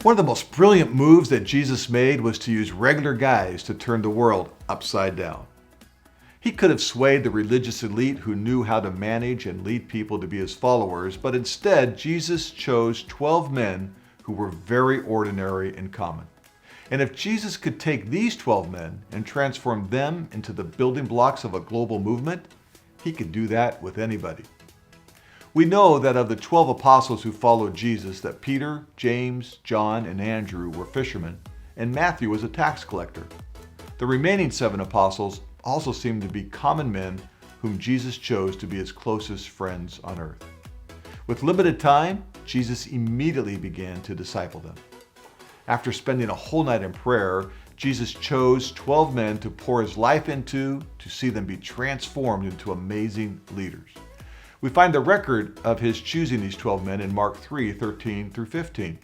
One of the most brilliant moves that Jesus made was to use regular guys to turn the world upside down. He could have swayed the religious elite who knew how to manage and lead people to be his followers, but instead, Jesus chose 12 men who were very ordinary and common. And if Jesus could take these 12 men and transform them into the building blocks of a global movement, he could do that with anybody. We know that of the 12 apostles who followed Jesus, that Peter, James, John, and Andrew were fishermen, and Matthew was a tax collector. The remaining 7 apostles also seemed to be common men whom Jesus chose to be his closest friends on earth. With limited time, Jesus immediately began to disciple them. After spending a whole night in prayer, Jesus chose 12 men to pour his life into, to see them be transformed into amazing leaders. We find the record of his choosing these 12 men in Mark 3:13 through 15.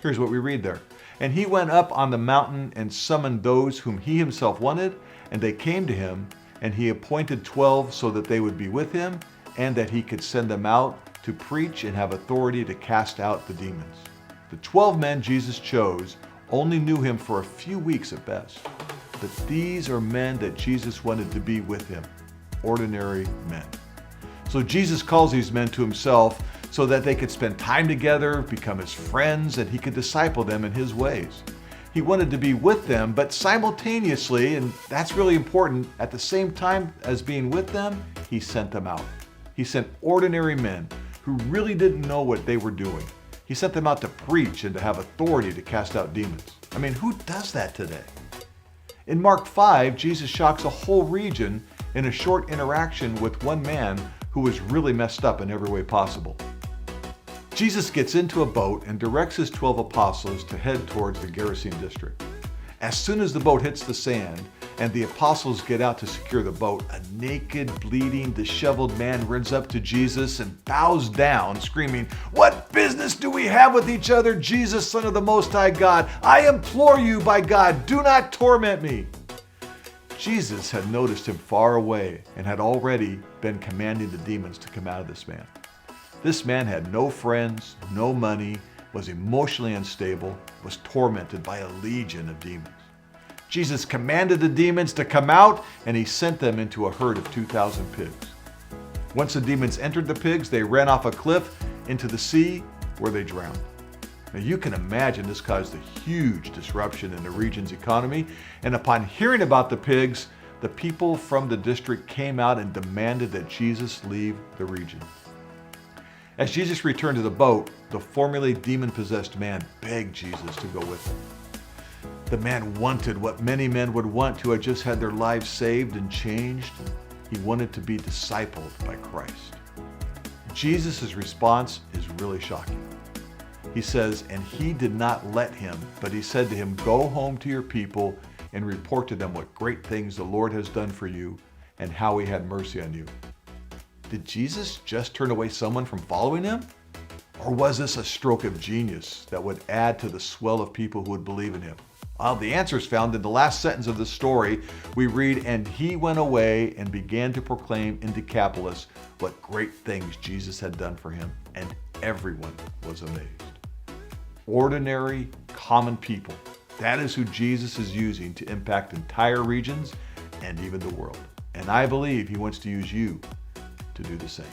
Here's what we read there. And he went up on the mountain and summoned those whom he himself wanted, and they came to him, and he appointed 12 so that they would be with him, and that he could send them out to preach and have authority to cast out the demons. The 12 men Jesus chose only knew him for a few weeks at best, but these are men that Jesus wanted to be with him, ordinary men. So Jesus calls these men to himself so that they could spend time together, become his friends, and he could disciple them in his ways. He wanted to be with them, but simultaneously, and that's really important, at the same time as being with them, he sent them out. He sent ordinary men who really didn't know what they were doing. He sent them out to preach and to have authority to cast out demons. I mean, who does that today? In Mark 5, Jesus shocks a whole region in a short interaction with one man who was really messed up in every way possible. Jesus gets into a boat and directs his 12 apostles to head towards the Gerasene district. As soon as the boat hits the sand and the apostles get out to secure the boat, a naked, bleeding, disheveled man runs up to Jesus and bows down, screaming, "What business do we have with each other, Jesus, Son of the Most High God? I implore you, by God, do not torment me." Jesus had noticed him far away and had already been commanding the demons to come out of this man. This man had no friends, no money, was emotionally unstable, was tormented by a legion of demons. Jesus commanded the demons to come out, and he sent them into a herd of 2,000 pigs. Once the demons entered the pigs, they ran off a cliff into the sea where they drowned. Now you can imagine this caused a huge disruption in the region's economy, and upon hearing about the pigs, the people from the district came out and demanded that Jesus leave the region. As Jesus returned to the boat, the formerly demon-possessed man begged Jesus to go with him. The man wanted what many men would want who had just had their lives saved and changed. He wanted to be discipled by Christ. Jesus' response is really shocking. He says, "And he did not let him, but he said to him, 'Go home to your people and report to them what great things the Lord has done for you and how he had mercy on you.'" Did Jesus just turn away someone from following him? Or was this a stroke of genius that would add to the swell of people who would believe in him? Well, the answer is found in the last sentence of the story. We read, "And he went away and began to proclaim in Decapolis what great things Jesus had done for him, and everyone was amazed." Ordinary, common people. That is who Jesus is using to impact entire regions and even the world. And I believe he wants to use you to do the same.